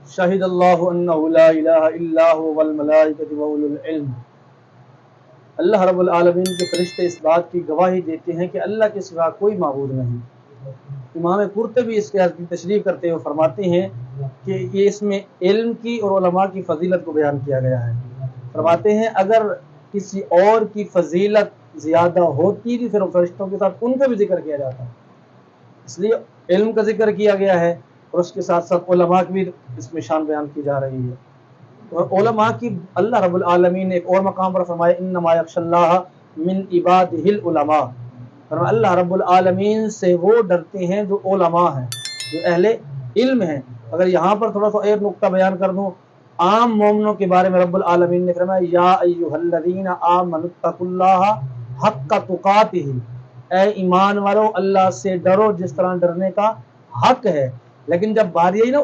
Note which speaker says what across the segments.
Speaker 1: شہد اللہ انہ لا الہ الا هو والملائکۃ واولو العلم۔ اللہ رب العالمین کے فرشتے اس بات کی گواہی دیتے ہیں کہ اللہ کے سوا کوئی معبود نہیں۔ امام قرطبی اس کے کی تشریح کرتے ہوئے فرماتے ہیں کہ یہ اس میں علم کی اور علماء کی فضیلت کو بیان کیا گیا ہے۔ فرماتے ہیں اگر کسی اور کی فضیلت زیادہ ہوتی تھی پھر فرشتوں کے ساتھ ان کا بھی ذکر کیا جاتا، اس لیے علم کا ذکر کیا گیا ہے اور اس کے ساتھ ساتھ علماء کی بھی اس میں شان بیان کی جا رہی ہے۔ اور علماء کی اللہ رب العالمین نے ایک اور مقام پر فرمایا انما یخشی اللہ من عبادہ العلماء، فرمایا اللہ رب العالمین سے وہ ڈرتے ہیں جو علماء ہیں، جو اہل علم ہیں۔ اگر یہاں پر تھوڑا سا ایک نقطہ بیان کر دوں، عام مومنوں کے بارے میں رب العالمین نے فرمایا یا ایھا الذین آمنوا اتقوا اللہ حق تقاتہ، اے ایمان والو اللہ سے ڈرو جس طرح ڈرنے کا حق ہے۔ لیکن جب باری آئی نا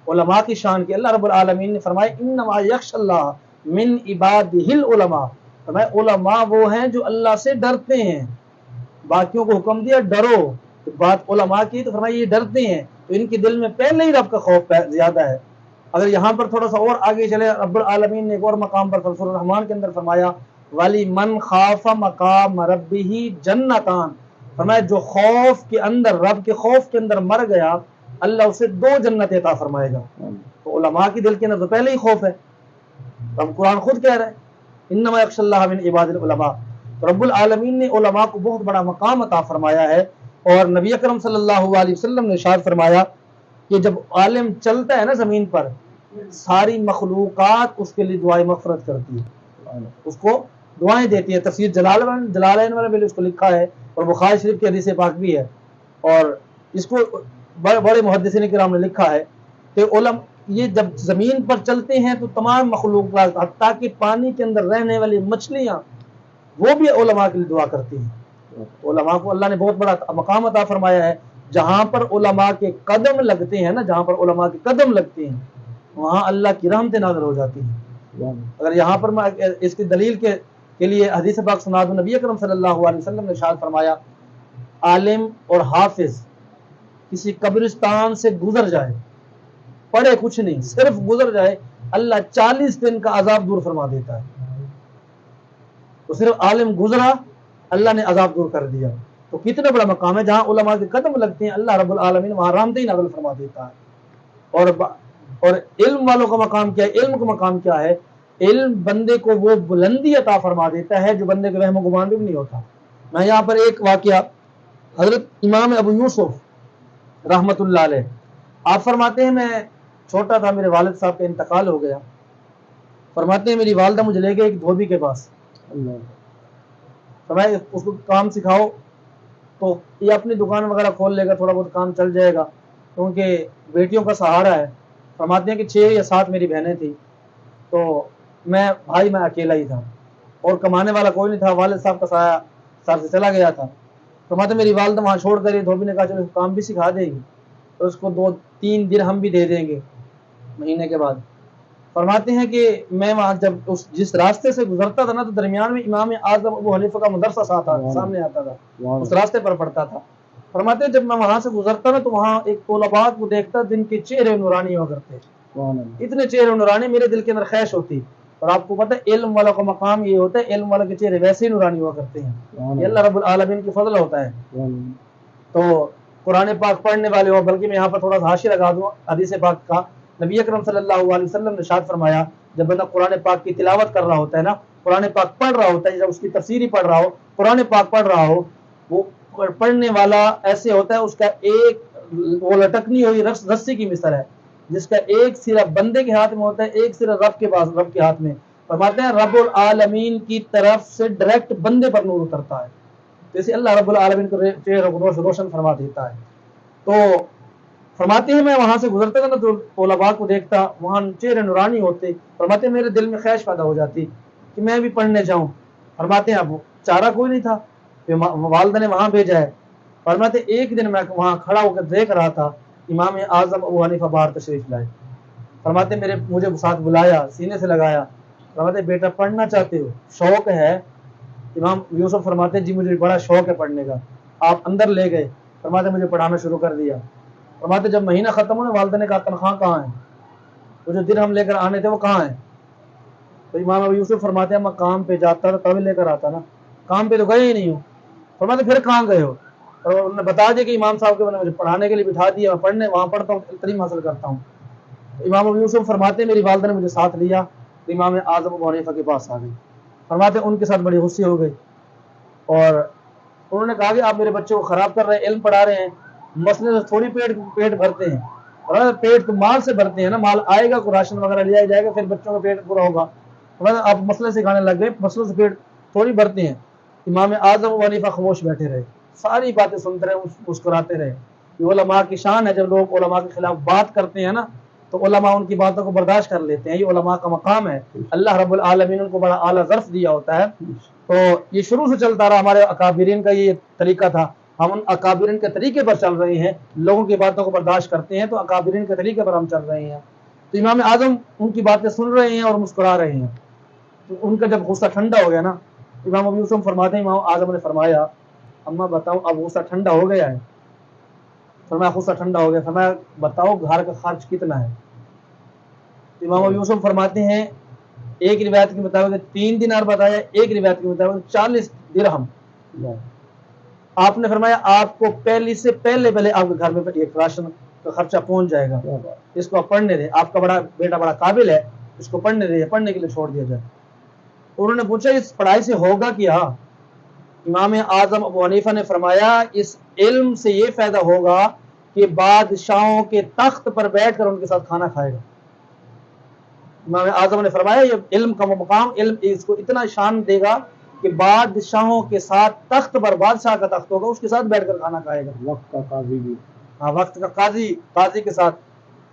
Speaker 1: علماء کی شان کی، اللہ رب العالمین نے فرمایا انما یخشی اللہ من عبادہ العلماء، فرمایا علماء وہ ہیں جو اللہ سے ڈرتے ہیں۔ باقیوں کو حکم دیا ڈرو، بات علماء کی تو فرمایا یہ ڈرتے ہیں، تو ان کے دل میں پہلے ہی رب کا خوف زیادہ ہے۔ اگر یہاں پر تھوڑا سا اور آگے چلے، رب العالمین نے ایک اور مقام پر سورۃ الرحمن کے اندر فرمایا وَلِمَنْ خَافَ مَقَامَ رَبِّهِ جَنَّتَانِ، فرمایا جو خوف کے اندر، رب کے خوف کے اندر مر گیا اللہ اسے 2 جنت عطا فرمائے گا۔ تو علماء کی دل کے اندر تو پہلے ہی خوف ہے، رب قرآن خود کہہ رہا ہے انما یخشی اللہ من عباد العلماء۔ تو رب العالمین نے علماء کو بہت بڑا مقام عطا فرمایا ہے، اور نبی اکرم صلی اللہ علیہ وسلم نے ارشاد فرمایا کہ جب عالم چلتا ہے نا زمین پر، ساری مخلوقات اس کے لیے دعائیں مغفرت کرتی ہے، اس کو دعائیں دیتی ہے۔ تفسیر جلالین میں بھی اس کو لکھا ہے، اور بخاری شریف کی حدیث پاک بھی ہے، اور اس کو بڑے محدثین کرام نے لکھا ہے کہ یہ جب زمین پر چلتے ہیں تو تمام مخلوقات حتیٰ کہ پانی کے اندر رہنے والی مچھلیاں وہ بھی علماء کے لیے دعا کرتی ہیں۔ علماء کو اللہ نے بہت بڑا مقام عطا فرمایا ہے۔ جہاں پر علماء کے قدم لگتے ہیں نا، جہاں پر علماء کے قدم لگتے ہیں وہاں اللہ کی رحمتیں نازل ہو جاتی ہیں۔ اگر یہاں پر میں اس کی دلیل کے لیے حدیث پاک سنا دوں، نبی اکرم صلی اللہ علیہ وسلم نے ارشاد فرمایا عالم اور حافظ کسی قبرستان سے گزر جائے، پڑھے کچھ نہیں، صرف گزر جائے، اللہ 40 دن کا عذاب دور فرما دیتا ہے۔ تو صرف عالم گزرا اللہ نے عذاب دور کر دیا۔ تو کتنا بڑا مقام ہے، جہاں علماء کے قدم لگتے ہیں اللہ رب العالمین وہاں رحمتیں نازل فرما دیتا ہے۔ اور علم والوں کا مقام کیا ہے؟ علم کا مقام کیا ہے؟ علم بندے کو وہ بلندی عطا فرما دیتا ہے جو بندے کے وہم و گمان بھی نہیں ہوتا۔ میں یہاں پر ایک واقعہ، حضرت امام ابو یوسف رحمت اللہ علیہ، آپ فرماتے ہیں میں چھوٹا تھا، میرے والد صاحب کا انتقال ہو گیا، فرماتے ہیں میری والدہ مجھے لے گئے ایک دھوبی کے پاس، فرمایا اس کو کام سکھاؤ تو یہ اپنی دکان وغیرہ کھول لے گا، تھوڑا بہت کام چل جائے گا، کیونکہ بیٹیوں کا سہارا ہے۔ فرماتے ہیں کہ 6 یا 7 میری بہنیں تھیں، تو میں اکیلا ہی تھا اور کمانے والا کوئی نہیں تھا، والد صاحب کا سایہ سر سے چلا گیا تھا۔ فرماتے ہیں میری والدہ وہاں چھوڑ کر دھوبی نے کہا چلو اس کو کام بھی سکھا دے گی تو اس کو 2-3 درہم بھی دے دیں گے مہینے کے بعد۔ فرماتے ہیں کہ میں وہاں جب جس راستے سے گزرتا تھا نا تو درمیان میں امام اعظم ابو حنیفہ کا مدرسہ سامنے آتا تھا، اس راستے پر پڑتا تھا۔ فرماتے ہیں جب میں وہاں سے گزرتا نا تو وہاں ایک طلباء کو دیکھتا جن کے چہرے نورانی ہوا کرتے، اتنے چہرے نورانی، میرے دل کے اندر خواہش ہوتی۔ اور آپ کو پتہ ہے علم والوں کا مقام یہ ہوتا ہے، علم والوں کے چہرے ویسے ہی نورانی ہوا کرتے ہیں، یہ اللہ رب العالمین کی فضل ہوتا ہے۔ تو قرآن پاک پڑھنے والے ہو، بلکہ میں یہاں پر تھوڑا سا حاشیہ لگا دوں حدیث پاک کا، نبی اکرم صلی اللہ علیہ وسلم نے ارشاد فرمایا جب بندہ قرآن پاک کی تلاوت کر رہا ہوتا ہے نا، قرآن پاک پڑھ رہا ہوتا ہے، جب اس کی تفسیری پڑھ رہا ہو، قرآن پاک پڑھ رہا ہو، وہ پڑھنے والا ایسے ہوتا ہے اس کا ایک وہ لٹکنی ہوئی رسی کی مثال ہے، جس کا ایک سرا بندے کے ہاتھ میں ہوتا ہے، ایک سرا رب کے پاس، رب کے ہاتھ میں۔ فرماتے ہیں رب العالمین کی طرف سے ڈائریکٹ بندے پر نور اترتا ہے، جیسے اللہ رب العالمین کو چہرہ کو روشن فرما دیتا ہے۔ تو فرماتے ہیں میں وہاں سے گزرتا تھا نا تو طلباء کو دیکھتا وہاں چہرے نورانی ہوتے، فرماتے ہیں میرے دل میں خواہش پیدا ہو جاتی کہ میں بھی پڑھنے جاؤں۔ فرماتے ہیں اب چارہ کوئی نہیں تھا، والدہ نے وہاں بھیجا ہے۔ فرماتے ایک دن میں وہاں کھڑا ہو کر دیکھ رہا تھا امام اعظم ابو حنیفہ باہر تشریف لائے۔ فرماتے مجھے ساتھ بلایا، سینے سے لگایا، فرماتے بیٹا پڑھنا چاہتے ہو، شوق ہے؟ امام یوسف فرماتے جی مجھے بڑا شوق ہے پڑھنے کا۔ آپ اندر لے گئے، فرماتے مجھے پڑھانا شروع کر دیا۔ فرماتے جب مہینہ ختم ہوا والدہ نے کہا تنخواہ کہاں ہے؟ وہ جو درہم لے کر آنے تھے وہ کہاں ہیں؟ تو امام ابو یوسف فرماتے ہیں میں کام پہ جاتا تھا تب لے کر آتا نا، کام پہ تو گئے ہی نہیں ہوں۔ فرماتے پھر کہاں گئے ہو؟ اور انہوں نے بتا دیا کہ امام صاحب کے میں نے مجھے پڑھانے کے لیے بٹھا دیا، میں پڑھنے وہاں پڑھتا ہوں، تعلیم حاصل کرتا ہوں۔ امام ابو یوسف فرماتے ہیں میری والدہ نے مجھے ساتھ لیا، امام اعظم ابو حنیفہ کے پاس آ گئی۔ فرماتے ہیں ان کے ساتھ بڑی غصے ہو گئی اور انہوں نے کہا کہ آپ میرے بچوں کو خراب کر رہے ہیں، علم پڑھا رہے ہیں، مسئلے سے تھوڑی پیٹ بھرتے ہیں، اور پیٹ تو مال سے بھرتے ہیں نا، مال آئے گا، کوئی راشن وغیرہ لیا جائے گا، پھر بچوں کا پیٹ پورا ہوگا۔ آپ مسئلے سکھانے لگ گئے، مسئلے سے پیٹ تھوڑی بھرتے ہیں۔ امام اعظم ابو حنیفہ خاموش بیٹھے رہے، ساری باتیں سنتے رہے، مسکراتے رہے۔ یہ علماء کی شان ہے، جب لوگ علماء کے خلاف بات کرتے ہیں نا تو علماء ان کی باتوں کو برداشت کر لیتے ہیں، یہ علماء کا مقام ہے، اللہ رب العالمین ان کو بڑا اعلیٰ ظرف دیا ہوتا ہے۔ تو یہ شروع سے چلتا رہا، ہمارے اکابرین کا یہ طریقہ تھا، ہم ان اکابرین کے طریقے پر چل رہے ہیں، لوگوں کی باتوں کو برداشت کرتے ہیں تو اکابرین کے طریقے پر ہم چل رہے ہیں۔ تو امام اعظم ان کی باتیں سن رہے ہیں اور مسکرا رہے ہیں۔ تو ان کا جب غصہ ٹھنڈا ہو گیا نا، امام ابو یوسف فرماتے ہیں امام اعظم نے فرمایا اماں بتاؤ اب غصہ ٹھنڈا ہو گیا ہے؟ فرمایا غصہ ٹھنڈا ہو گیا۔ فرمایا بتاؤ گھر کا خرچ کتنا ہے؟ امام ابو یوسف فرماتے ہیں ایک روایت کے مطابق 3 دینار بتایا، ایک روایت کے مطابق 40 درہم۔ آپ نے فرمایا آپ کو پہلے آپ کے گھر میں ایک راشن کا خرچہ پہنچ جائے گا، اس کو آپ پڑھنے دیں، آپ کا بیٹا بڑا قابل ہے، اس کو پڑھنے دیں، پڑھنے کے لیے چھوڑ دیا جائے۔ انہوں نے پوچھا اس پڑھائی سے ہوگا کیا؟ امام اعظم ابو حنیفہ نے فرمایا اس علم سے یہ فائدہ ہوگا کہ بادشاہوں کے تخت پر بیٹھ کر ان کے ساتھ کھانا کھائے گا۔ امام اعظم نے فرمایا یہ علم کا مقام، علم اس کو اتنا شان دے گا کہ بادشاہوں کے ساتھ تخت پر، بادشاہ کا تخت ہوگا، اس کے ساتھ بیٹھ کر کھانا کھائے گا، وقت کا قاضی بھی، ہاں وقت کا قاضی کے ساتھ۔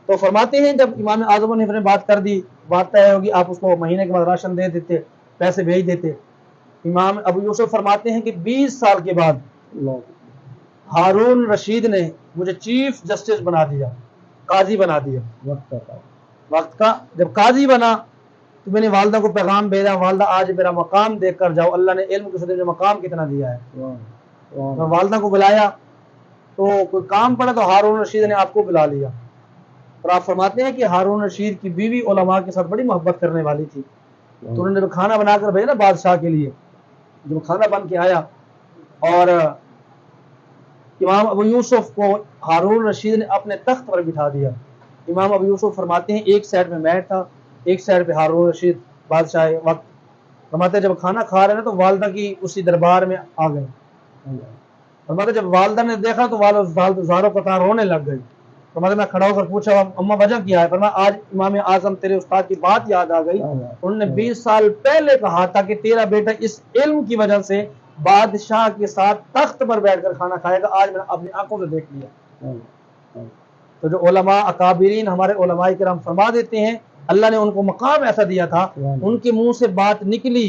Speaker 1: تو فرماتے ہیں جب امام اعظم نے بات کر دی، بات طے ہوگی، آپ اس کو مہینے کے بعد راشن دے دیتے، پیسے بھیج دیتے۔ امام ابو یوسف فرماتے ہیں کہ 20 سال کے بعد ہارون رشید نے مجھے چیف جسٹس بنا دیا، قاضی بنا دیا، وقت کا۔ جب قاضی بنا تو میں نے والدہ کو پیغام بھیجا، والدہ آج میرا مقام دیکھ کر جاؤ، اللہ نے علم کے صدقے مقام کتنا دیا ہے۔ میں والدہ کو بلایا تو کوئی کام پڑا تو ہارون رشید نے آپ کو بلا لیا، اور آپ فرماتے ہیں کہ ہارون رشید کی بیوی علماء کے ساتھ بڑی محبت کرنے والی تھی، تو انہوں نے کھانا بنا کر بھیجا نا بادشاہ کے لیے، جو کھانا بن کے آیا اور امام ابو یوسف کو ہارون رشید نے اپنے تخت پر بٹھا دیا۔ امام ابو یوسف فرماتے ہیں ایک سائڈ میں میں تھا، ایک سائڈ پہ ہارون رشید بادشاہ وقت۔ فرماتے ہیں جب کھانا کھا رہے نا تو والدہ کی اسی دربار میں آ گئے۔ فرماتے جب والدہ نے دیکھا تو والدہ زاروں قطار رونے لگ گئی۔ فرماتے میں کھڑا ہو کر پوچھا اماں وجہ کیا ہے؟ فرمایا آج امام اعظم تیرے استاد کی بات یاد آ گئی، انہوں نے 20 سال پہلے کہا تھا کہ تیرا بیٹا اس علم کی وجہ سے بادشاہ کے ساتھ تخت پر بیٹھ کر کھانا کھائے گا، آج میں نے اپنی آنکھوں سے دیکھ لیا۔ تو جو علماء اکابرین ہمارے علماء کرام فرما دیتے ہیں اللہ نے ان کو مقام ایسا دیا تھا، ان کے منہ سے بات نکلی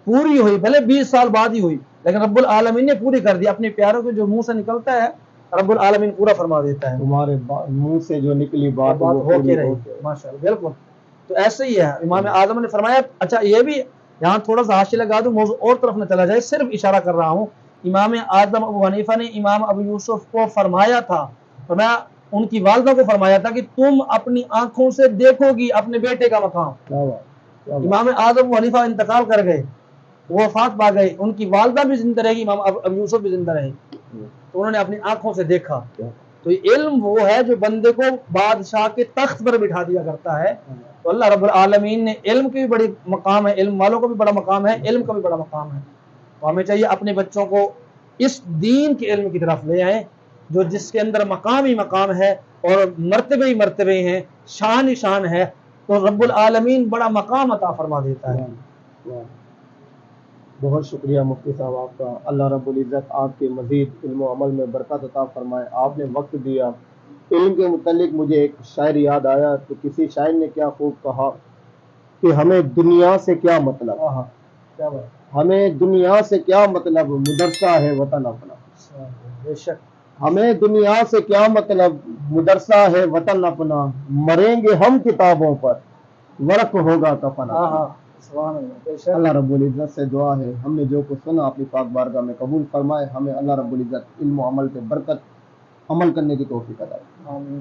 Speaker 1: پوری ہوئی، بھلے 20 سال بعد ہی ہوئی، لیکن رب العالمین نے پوری کر دی۔ اپنے پیاروں کے جو منہ سے نکلتا ہے رب العالمین پورا فرما دیتا ہے، تمہارے منہ سے جو نکلی بات ہو کے رہی۔ ماشاءاللہ، بالکل۔ تو ایسے ہی ہے، امام اعظم نے فرمایا۔ اچھا یہ بھی یہاں تھوڑا سا حاشیہ لگا دوں، موضوع اور طرف نہ چلا جائے، صرف اشارہ کر رہا ہوں۔ امام اعظم ابو حنیفہ نے امام ابو یوسف کو فرمایا تھا، فرمایا ان کی والدہ کو فرمایا تھا کہ تم اپنی آنکھوں سے دیکھو گی اپنے بیٹے کا مقام۔ امام اعظم ابو حنیفہ انتقال کر گئے، وہ وفات پا گئے، ان کی والدہ بھی زندہ رہے گی، امام ابو یوسف بھی زندہ رہے، تو انہوں نے اپنی آنکھوں سے دیکھا۔ تو یہ علم وہ ہے جو بندے کو بادشاہ کے تخت پر بٹھا دیا کرتا ہے۔ تو اللہ رب العالمین نے علم کی بھی بڑی مقام ہے، علم والوں کو بھی بڑا مقام ہے، علم کا بھی بڑا مقام ہے۔ تو ہمیں چاہیے اپنے بچوں کو اس دین کے علم کی طرف لے آئیں، جو جس کے اندر مقام ہی مقام ہے اور مرتبے ہی مرتبے ہیں، شان ہی شان ہے، تو رب العالمین بڑا مقام عطا فرما دیتا ہے۔
Speaker 2: بہت شکریہ مفتی صاحب آپ کا، اللہ رب العزت آپ کے مزید علم و عمل میں برکت عطا فرمائے۔ آپ نے وقت دیا، علم کے متعلق مجھے ایک شاعر یاد آیا، تو کسی شاعر نے کیا خوب کہا کہ ہمیں دنیا سے کیا مطلب، ہمیں دنیا سے کیا مطلب، مدرسہ ہے وطن اپنا۔
Speaker 1: بے شک،
Speaker 2: ہمیں دنیا سے کیا مطلب، مدرسہ ہے وطن اپنا، مریں گے ہم کتابوں پر، ورق ہوگا کفن اپنا۔ اللہ رب العزت سے دعا ہے ہم نے جو کچھ سنا اپنی پاک بارگاہ میں قبول فرمائے، ہمیں اللہ رب العزت علم و عمل پہ برکت، عمل کرنے کی توفیق عطا فرمائے۔
Speaker 1: آمین۔